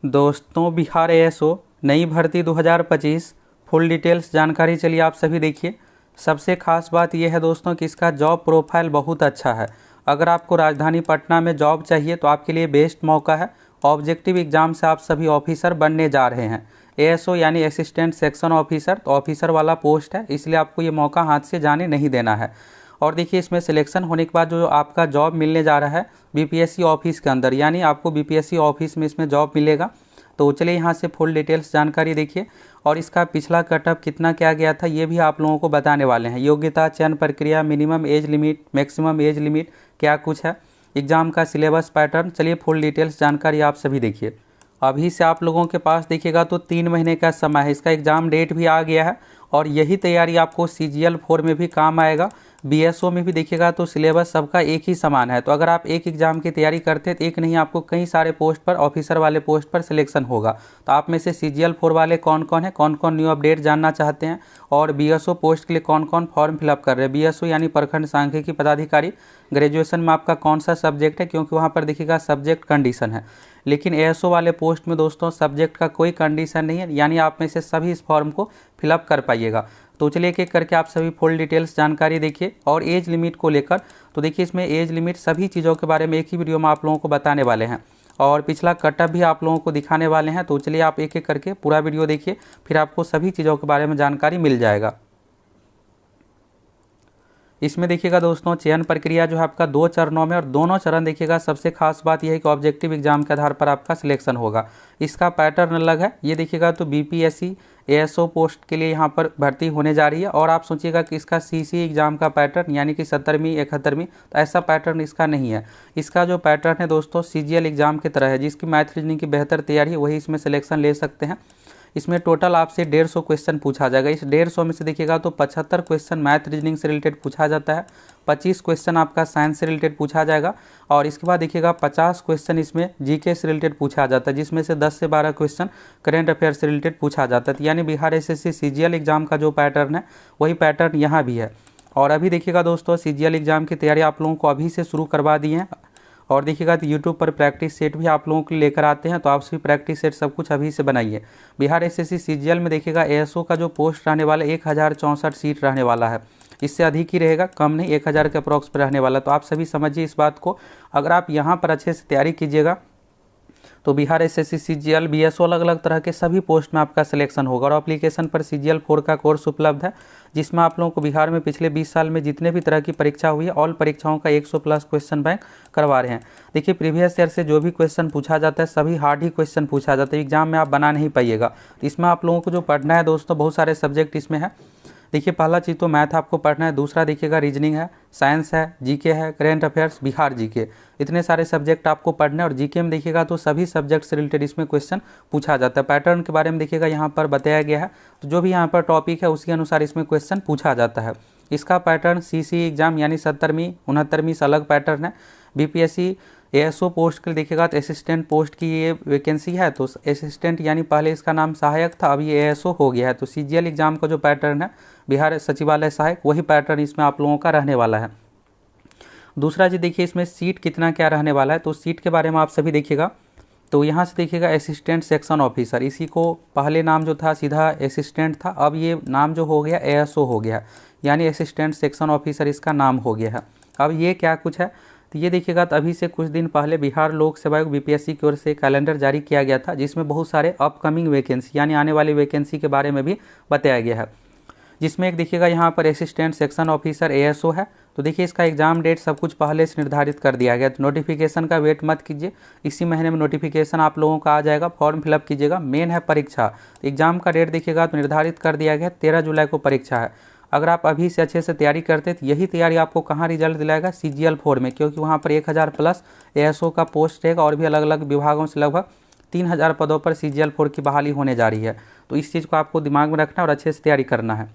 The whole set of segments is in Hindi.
दोस्तों, बिहार एएसओ नई भर्ती 2025 फुल डिटेल्स जानकारी चलिए आप सभी देखिए। सबसे खास बात यह है दोस्तों कि इसका जॉब प्रोफाइल बहुत अच्छा है। अगर आपको राजधानी पटना में जॉब चाहिए तो आपके लिए बेस्ट मौका है। ऑब्जेक्टिव एग्जाम से आप सभी ऑफिसर बनने जा रहे हैं। एएसओ यानी असिस्टेंट सेक्शन ऑफिसर, तो ऑफिसर वाला पोस्ट है, इसलिए आपको ये मौका हाथ से जाने नहीं देना है। और देखिए, इसमें सिलेक्शन होने के बाद जो आपका जॉब मिलने जा रहा है बीपीएससी ऑफिस के अंदर, यानी आपको बीपीएससी ऑफिस में इसमें जॉब मिलेगा। तो चलिए यहाँ से फुल डिटेल्स जानकारी देखिए और इसका पिछला कटअप कितना क्या गया था ये भी आप लोगों को बताने वाले हैं। योग्यता, चयन प्रक्रिया, minimum age limit, maximum age limit क्या कुछ है, एग्जाम का सिलेबस पैटर्न, चलिए फुल डिटेल्स जानकारी आप सभी देखिए। अभी से आप लोगों के पास देखिएगा तो 3 महीने का समय है। इसका एग्ज़ाम डेट भी आ गया है और यही तैयारी आपको CGL 4 में भी काम आएगा। BSO में भी देखिएगा तो सिलेबस सबका एक ही समान है। तो अगर आप एक एग्ज़ाम की तैयारी करते हैं तो एक नहीं, आपको कई सारे पोस्ट पर, ऑफिसर वाले पोस्ट पर सिलेक्शन होगा। तो आप में से CGL 4 वाले कौन कौन है, कौन कौन न्यू अपडेट जानना चाहते हैं और BSO पोस्ट के लिए कौन कौन फॉर्म फिलअप कर रहे हैं। BSO यानी प्रखंड सांख्यिकी पदाधिकारी, ग्रेजुएशन में आपका कौन सा सब्जेक्ट है, क्योंकि वहाँ पर देखिएगा सब्जेक्ट कंडीशन है। लेकिन एएसओ वाले पोस्ट में दोस्तों सब्जेक्ट का कोई कंडीशन नहीं है, यानी आप में से सभी इस फॉर्म को फिलअप कर पाइएगा। तो चलिए एक एक करके आप सभी फुल डिटेल्स जानकारी देखिए। और एज लिमिट को लेकर तो देखिए, इसमें एज लिमिट सभी चीज़ों के बारे में एक ही वीडियो में आप लोगों को बताने वाले हैं और पिछला कटअप भी आप लोगों को दिखाने वाले हैं। तो चलिए आप एक एक करके पूरा वीडियो देखिए, फिर आपको सभी चीज़ों के बारे में जानकारी मिल जाएगा। इसमें देखिएगा दोस्तों, चयन प्रक्रिया जो है आपका 2 चरणों में, और दोनों चरण देखिएगा सबसे खास बात यह है कि ऑब्जेक्टिव एग्जाम के आधार पर आपका सिलेक्शन होगा। इसका पैटर्न अलग है। ये देखिएगा तो बीपीएससी एएसओ पोस्ट के लिए यहाँ पर भर्ती होने जा रही है और आप सोचिएगा कि इसका सीसी एग्जाम का पैटर्न यानी कि 70वीं 71वीं, तो ऐसा पैटर्न इसका नहीं है। इसका जो पैटर्न है दोस्तों CGL एग्जाम की तरह है। जिसकी मैथ रीजनिंग की बेहतर तैयारी है वही इसमें सिलेक्शन ले सकते हैं। इसमें टोटल आपसे 150 क्वेश्चन पूछा जाएगा। इस 150 में से देखिएगा तो 75 क्वेश्चन मैथ रीजनिंग से रिलेटेड पूछा जाता है, 25 क्वेश्चन आपका साइंस से रिलेटेड पूछा जाएगा और इसके बाद देखिएगा 50 क्वेश्चन इसमें जीके से रिलेटेड पूछा जाता है, जिसमें से 10 से 12 क्वेश्चन करेंट अफेयर से रिलेटेड पूछा जाता है। यानी बिहार SSC CGL एग्जाम का जो पैटर्न है वही पैटर्न यहाँ भी है। और अभी देखिएगा दोस्तों, CGL एग्जाम की तैयारी आप लोगों को अभी से शुरू करवा दी है। और देखिएगा तो यूट्यूब पर प्रैक्टिस सेट भी आप लोगों के लिए लेकर आते हैं, तो आप सभी प्रैक्टिस सेट सब कुछ अभी से बनाइए। बिहार SSC CGL में देखिएगा एएसओ का जो पोस्ट रहने वाला 1064 सीट रहने वाला है। इससे अधिक ही रहेगा, कम नहीं, 1000 के अप्रॉक्स पर रहने वाला। तो आप सभी समझिए इस बात को। अगर आप यहाँ पर अच्छे से तैयारी कीजिएगा तो बिहार SSC CGL BSO अलग अलग तरह के सभी पोस्ट में आपका सिलेक्शन होगा। और एप्लीकेशन पर CGL 4 का कोर्स उपलब्ध है, जिसमें आप लोगों को बिहार में पिछले 20 साल में जितने भी तरह की परीक्षा हुई है ऑल परीक्षाओं का 100+ क्वेश्चन बैंक करवा रहे हैं। देखिए, प्रीवियस ईयर से जो भी क्वेश्चन पूछा जाता है सभी हार्ड ही क्वेश्चन पूछा जाता है, एग्जाम में आप बना नहीं पाइएगा। तो इसमें आप लोगों को जो पढ़ना है दोस्तों, बहुत सारे सब्जेक्ट इसमें है। देखिए, पहला चीज़ तो मैथ आपको पढ़ना है, दूसरा देखिएगा रीजनिंग है, साइंस है, जीके है, करेंट अफेयर्स, बिहार जीके, इतने सारे सब्जेक्ट आपको पढ़ना है। और जीके में देखिएगा तो सभी सब्जेक्ट से रिलेटेड इसमें क्वेश्चन पूछा जाता है। पैटर्न के बारे में देखिएगा यहाँ पर बताया गया है, तो जो भी यहाँ पर टॉपिक है उसके अनुसार इसमें क्वेश्चन पूछा जाता है। इसका पैटर्न CC एग्जाम यानी 70वीं 69वीं से अलग पैटर्न है। बीपीएससी एएसओ पोस्ट के लिए देखिएगा तो असिस्टेंट पोस्ट की ये वैकेंसी है, तो असिस्टेंट यानी पहले इसका नाम सहायक था, अब ये एएसओ हो गया है। तो CGL एग्जाम का जो पैटर्न है बिहार सचिवालय सहायक, वही पैटर्न इसमें आप लोगों का रहने वाला है। दूसरा जी देखिए, इसमें सीट कितना क्या रहने वाला है, तो सीट के बारे में आप सभी देखिएगा। तो यहाँ से देखिएगा असिस्टेंट सेक्शन ऑफिसर, इसी को पहले नाम जो था सीधा असिस्टेंट था, अब ये नाम जो हो गया एएसओ हो गया, यानी असिस्टेंट सेक्शन ऑफिसर इसका नाम हो गया है। अब ये क्या कुछ है, तो ये देखिएगा तो अभी से कुछ दिन पहले बिहार लोक सेवा आयोग BPSC की ओर से कैलेंडर जारी किया गया था, जिसमें बहुत सारे अपकमिंग वैकेंसी यानी आने वाली वैकेंसी के बारे में भी बताया गया है। जिसमें एक देखिएगा यहाँ पर असिस्टेंट सेक्शन ऑफिसर एएसओ है। तो देखिए, इसका एग्जाम डेट सब कुछ पहले से निर्धारित कर दिया गया। तो नोटिफिकेशन का वेट मत कीजिए, इसी महीने में नोटिफिकेशन आप लोगों का आ जाएगा, फॉर्म फिलअप कीजिएगा। मेन है परीक्षा, तो एग्जाम का डेट देखिएगा तो निर्धारित कर दिया गया, 13 जुलाई को परीक्षा है। अगर आप अभी से अच्छे से तैयारी करते तो यही तैयारी आपको कहाँ रिजल्ट दिलाएगा, CGL 4 में, क्योंकि वहाँ पर 1000+ एएसओ का पोस्ट रहेगा और भी अलग अलग विभागों से लगभग 3000 पदों पर CGL 4 की बहाली होने जा रही है। तो इस चीज़ को आपको दिमाग में रखना और अच्छे से तैयारी करना है।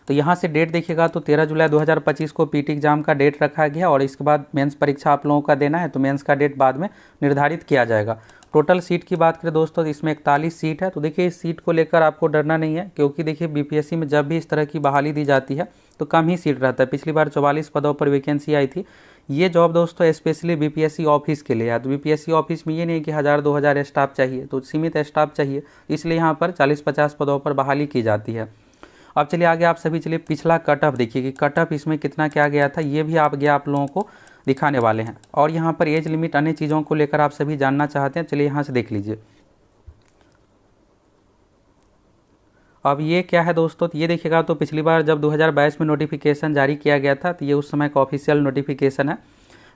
तो यहाँ से डेट देखिएगा तो 13 जुलाई 2025 को PT एग्जाम का डेट रखा गया और इसके बाद मेंस परीक्षा आप लोगों का देना है, तो मेंस का डेट बाद में निर्धारित किया जाएगा। टोटल सीट की बात करें दोस्तों तो इसमें 41 सीट है। तो देखिए, इस सीट को लेकर आपको डरना नहीं है, क्योंकि देखिए BPSC में जब भी इस तरह की बहाली दी जाती है तो कम ही सीट रहता है। पिछली बार 44 पदों पर वैकेंसी आई थी, ये जॉब दोस्तों स्पेशली बीपीएससी ऑफिस के लिए है। तो बीपीएससी ऑफिस में ये नहीं कि 1000-2000 स्टाफ चाहिए, तो सीमित स्टाफ चाहिए, इसलिए यहाँ पर 40-50 पदों पर बहाली की जाती है। अब चलिए आगे आप सभी चलिए पिछला कट ऑफ देखिए कि कट ऑफ इसमें कितना क्या गया था, ये भी आप लोगों को दिखाने वाले हैं। और यहाँ पर एज लिमिट अन्य चीज़ों को लेकर आप सभी जानना चाहते हैं, चलिए यहाँ से देख लीजिए। अब ये क्या है दोस्तों, तो ये देखिएगा तो पिछली बार जब 2022 में नोटिफिकेशन जारी किया गया था, तो ये उस समय का ऑफिशियल नोटिफिकेशन है।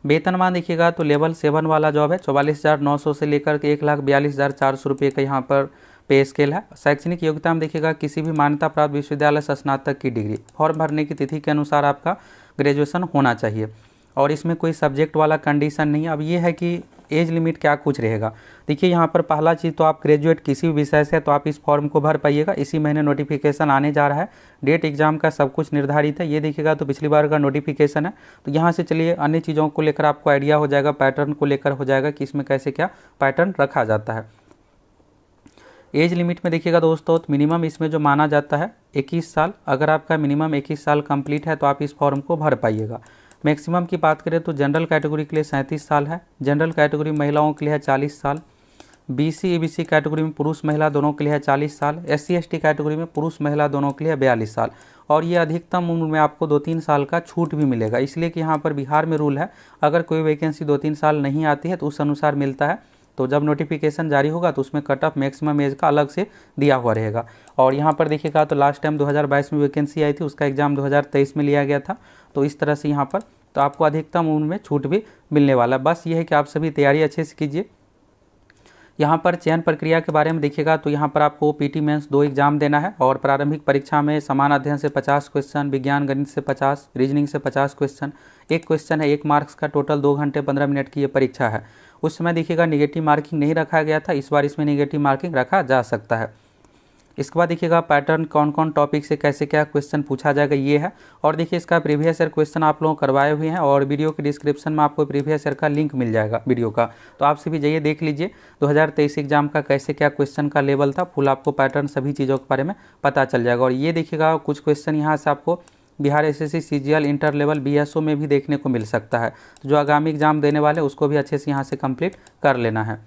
वेतनमान देखिएगा तो लेवल 7 वाला जॉब है, 44,900 से लेकर के 1,42,400 रुपये का यहाँ पर पे स्केल है। शैक्षणिक योग्यता में देखिएगा किसी भी मान्यता प्राप्त विश्वविद्यालय से स्नातक की डिग्री, फॉर्म भरने की तिथि के अनुसार आपका ग्रेजुएशन होना चाहिए, और इसमें कोई सब्जेक्ट वाला कंडीशन नहीं है। अब ये है कि एज लिमिट क्या कुछ रहेगा, देखिए यहाँ पर पहला चीज़ तो आप ग्रेजुएट किसी भी विषय से, तो आप इस फॉर्म को भर पाइएगा। इसी महीने नोटिफिकेशन आने जा रहा है, डेट एग्जाम का सब कुछ निर्धारित है। ये देखिएगा तो पिछली बार का नोटिफिकेशन है। तो यहाँ से चलिए अन्य चीज़ों को लेकर आपको आइडिया हो जाएगा, पैटर्न को लेकर हो जाएगा कि इसमें कैसे क्या पैटर्न रखा जाता है। एज लिमिट में देखिएगा दोस्तों, तो मिनिमम इसमें जो माना जाता है 21 साल, अगर आपका मिनिमम 21 साल कंप्लीट है तो आप इस फॉर्म को भर पाइएगा। मैक्सिमम की बात करें तो जनरल कैटेगरी के लिए 37 साल है, जनरल कैटेगरी महिलाओं के लिए है 40 साल, बीसी ईबीसी कैटेगरी में पुरुष महिला दोनों के लिए है 40 साल, एससी एसटी कैटेगरी में पुरुष महिला दोनों के लिए 42 साल। और ये अधिकतम उम्र में आपको 2-3 साल का छूट भी मिलेगा, इसलिए कि यहाँ पर बिहार में रूल है, अगर कोई वैकेंसी 2-3 साल नहीं आती है तो उस अनुसार मिलता है। तो जब नोटिफिकेशन जारी होगा तो उसमें कट ऑफ मैक्सिमम एज का अलग से दिया हुआ रहेगा। और यहाँ पर देखिएगा तो लास्ट टाइम 2022 में वैकेंसी आई थी, उसका एग्जाम 2023 में लिया गया था। तो इस तरह से यहाँ पर तो आपको अधिकतम उम्र में छूट भी मिलने वाला है। बस ये है कि आप सभी तैयारी अच्छे से कीजिए। यहाँ पर चयन प्रक्रिया के बारे में देखिएगा तो यहाँ पर आपको पीटी मेंस 2 एग्जाम देना है, और प्रारंभिक परीक्षा में समान अध्ययन से 50 क्वेश्चन, विज्ञान गणित से 50, रीजनिंग से 50 क्वेश्चन, एक क्वेश्चन है 1 मार्क्स का, टोटल 2 घंटे 15 मिनट की ये परीक्षा है। उस समय देखिएगा निगेटिव मार्किंग नहीं रखा गया था, इस बार इसमें निगेटिव मार्किंग रखा जा सकता है। इसके बाद देखिएगा पैटर्न कौन कौन टॉपिक से कैसे क्या क्वेश्चन पूछा जाएगा ये है। और देखिए इसका प्रीवियस ईयर क्वेश्चन आप लोगों करवाए हुए हैं, और वीडियो के डिस्क्रिप्शन में आपको प्रीवियस ईयर का लिंक मिल जाएगा वीडियो का, तो आपसे भी जाइए देख लीजिए 2023 एग्जाम का कैसे क्या क्वेश्चन का लेवल था, फुल आपको पैटर्न सभी चीज़ों के बारे में पता चल जाएगा। और ये देखिएगा कुछ क्वेश्चन यहाँ से आपको Bihar SSC CGL inter level BSO में भी देखने को मिल सकता है, तो जो आगामी एग्जाम देने वाले उसको भी अच्छे से यहाँ से कंप्लीट कर लेना है।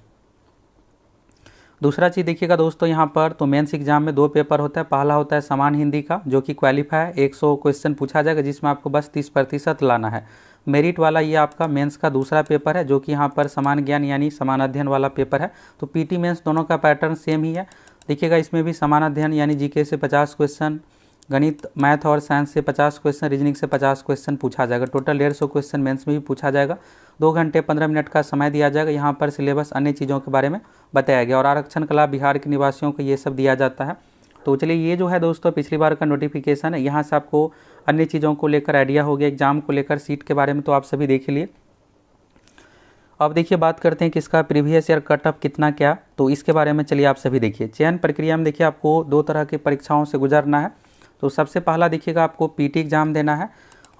दूसरा चीज़ देखिएगा दोस्तों, यहाँ पर तो मेंस एग्जाम में 2 पेपर होता है। पहला होता है समान हिंदी का, जो कि क्वालिफाई है, 100 क्वेश्चन पूछा जाएगा जिसमें आपको बस 30% लाना है। मेरिट वाला ये आपका मेंस का दूसरा पेपर है, जो कि यहाँ पर समान ज्ञान यानी समान अध्ययन वाला पेपर है। तो पीटी मेंस दोनों का पैटर्न सेम ही है। देखिएगा इसमें भी समान अध्ययन यानी जीके से 50 क्वेश्चन, गणित मैथ और साइंस से 50 क्वेश्चन, रीजनिंग से 50 क्वेश्चन पूछा जाएगा। टोटल 150 क्वेश्चन मेंस में भी पूछा जाएगा। 2 घंटे 15 मिनट का समय दिया जाएगा। यहाँ पर सिलेबस अन्य चीज़ों के बारे में बताया गया, और आरक्षण का लाभ बिहार के निवासियों को ये सब दिया जाता है। तो चलिए ये जो है दोस्तों पिछली बार का नोटिफिकेशन है, यहाँ से आपको अन्य चीज़ों को लेकर आइडिया हो गया, एग्जाम को लेकर सीट के बारे में तो आप सभी देख लिए। अब देखिए बात करते हैं कि इसका प्रीवियस ईयर कट ऑफ कितना क्या, तो इसके बारे में चलिए आप सभी देखिए। चयन प्रक्रिया में देखिए आपको 2 तरह की परीक्षाओं से गुजरना है। तो सबसे पहला देखिएगा आपको पीटी एग्जाम देना है,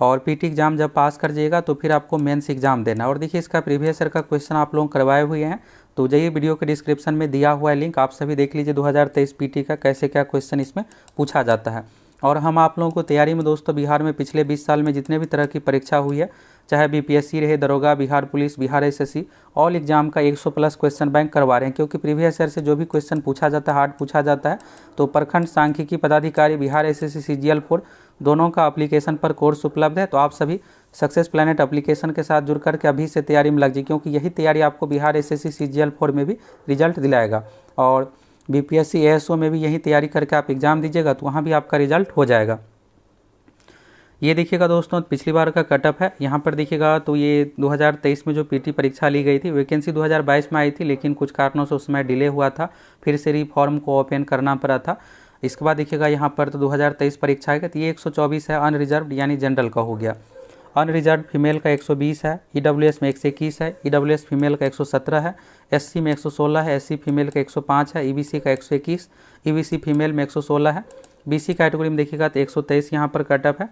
और पीटी एग्जाम जब पास कर जाइएगा तो फिर आपको मेंस एग्जाम देना है। और देखिए इसका प्रीवियस ईयर का क्वेश्चन आप लोग करवाए हुए हैं, तो जाइए वीडियो के डिस्क्रिप्शन में दिया हुआ है लिंक, आप सभी देख लीजिए 2023 पीटी का कैसे क्या क्वेश्चन इसमें पूछा जाता है। और हम आप लोगों को तैयारी में दोस्तों बिहार में पिछले 20 साल में जितने भी तरह की परीक्षा हुई है, चाहे बीपीएससी रहे, दरोगा, Bihar police, Bihar SSC, all exam का 100+ क्वेश्चन बैंक करवा रहे हैं, क्योंकि प्रीवियस ईयर से जो भी क्वेश्चन पूछा जाता है, हार्ड पूछा जाता है। तो प्रखंड सांख्यिकी पदाधिकारी, बिहार एसएससी सीजीएल 4 दोनों का एप्लीकेशन पर कोर्स उपलब्ध है। तो आप सभी सक्सेस प्लैनेट एप्लीकेशन के साथ जुड़ करके अभी से तैयारी में लग जाइए, क्योंकि यही तैयारी आपको बिहार एसएससी सीजीएल 4 में भी रिजल्ट दिलाएगा, और बीपीएससी एएसओ में भी यही तैयारी करके आप एग्जाम दीजिएगा तो वहाँ भी आपका रिजल्ट हो जाएगा। ये देखिएगा दोस्तों पिछली बार का कटअप है, यहाँ पर देखिएगा तो ये 2023 में जो पीटी परीक्षा ली गई थी, वैकेंसी 2022 में आई थी, लेकिन कुछ कारणों से उसमें डिले हुआ था, फिर से रीफॉर्म को ओपन करना पड़ा था। इसके बाद देखिएगा यहाँ पर तो 2023 परीक्षा है, तो ये 124 है, अनरिजर्व यानी जनरल का हो गया। अनरिजर्व फीमेल का 120 है, ईडब्ल्यूएस में 121 है, ईडब्ल्यूएस फीमेल का 117 है, एससी में 116 है, एससी फीमेल का 105 है, ईबीसी का 121, ईबीसी फीमेल में 116 है, बीसी कैटेगरी में देखिएगा तो 123 यहाँ पर कटअप है।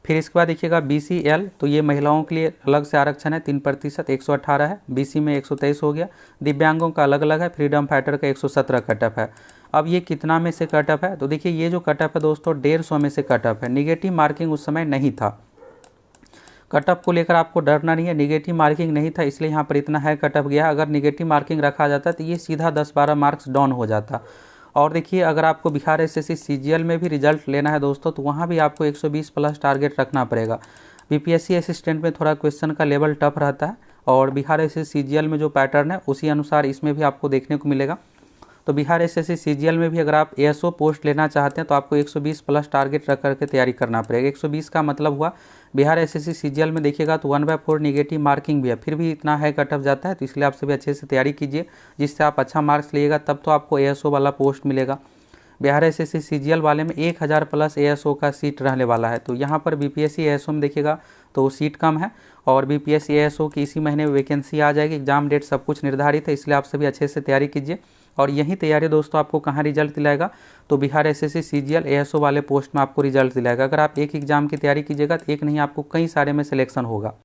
फिर इसके बाद देखिएगा बीसीएल, तो ये महिलाओं के लिए अलग से आरक्षण है 3% 118 है, बीसी में 123 हो गया। दिव्यांगों का अलग अलग है, फ्रीडम फाइटर का 117 कटअप है। अब ये कितना में से कटअप है, तो देखिए ये जो कटअप है दोस्तों 150 में से कटअप है, निगेटिव मार्किंग उस समय नहीं था। कट ऑफ को लेकर आपको डरना नहीं है, निगेटिव मार्किंग नहीं था इसलिए यहाँ पर इतना है कट ऑफ गया। अगर निगेटिव मार्किंग रखा जाता तो ये सीधा 10-12 मार्क्स डाउन हो जाता। और देखिए अगर आपको बिहार एसएससी सीजीएल में भी रिजल्ट लेना है दोस्तों, तो वहाँ भी आपको 120 प्लस टारगेट रखना पड़ेगा। बीपीएससी असिस्टेंट में थोड़ा क्वेश्चन का लेवल टफ रहता है, और बिहार एसएससी सीजीएल में जो पैटर्न है उसी अनुसार इसमें भी आपको देखने को मिलेगा। तो बिहार एसएससी सीजीएल में भी अगर आप एएसओ पोस्ट लेना चाहते हैं तो आपको 120 प्लस टारगेट रख करके तैयारी करना पड़ेगा। 120 का मतलब हुआ बिहार एसएससी सीजीएल में देखिएगा तो 1/4 निगेटिव मार्किंग भी है, फिर भी इतना है कट ऑफ जाता है। तो इसलिए आप सभी अच्छे से तैयारी कीजिए, जिससे आप अच्छा मार्क्स लीजिएगा, तब तो आपको एएसओ वाला पोस्ट मिलेगा। बिहार एसएससी सीजीएल वाले में 1000 प्लस एएसओ का सीट रहने वाला है। तो यहाँ पर बीपीएससी एएसओ में देखिएगा तो सीट कम है, और बीपीएससी एएसओ की इसी महीने वैकेंसी आ जाएगी। एग्जाम डेट सब कुछ निर्धारित है, इसलिए आप सभी अच्छे से तैयारी कीजिए। और यही तैयारी दोस्तों आपको कहाँ रिजल्ट दिलाएगा, तो बिहार एसएससी सीजीएल एएसओ वाले पोस्ट में आपको रिजल्ट दिलाएगा। अगर आप एक एग्जाम की तैयारी कीजिएगा तो एक नहीं आपको कई सारे में सिलेक्शन होगा।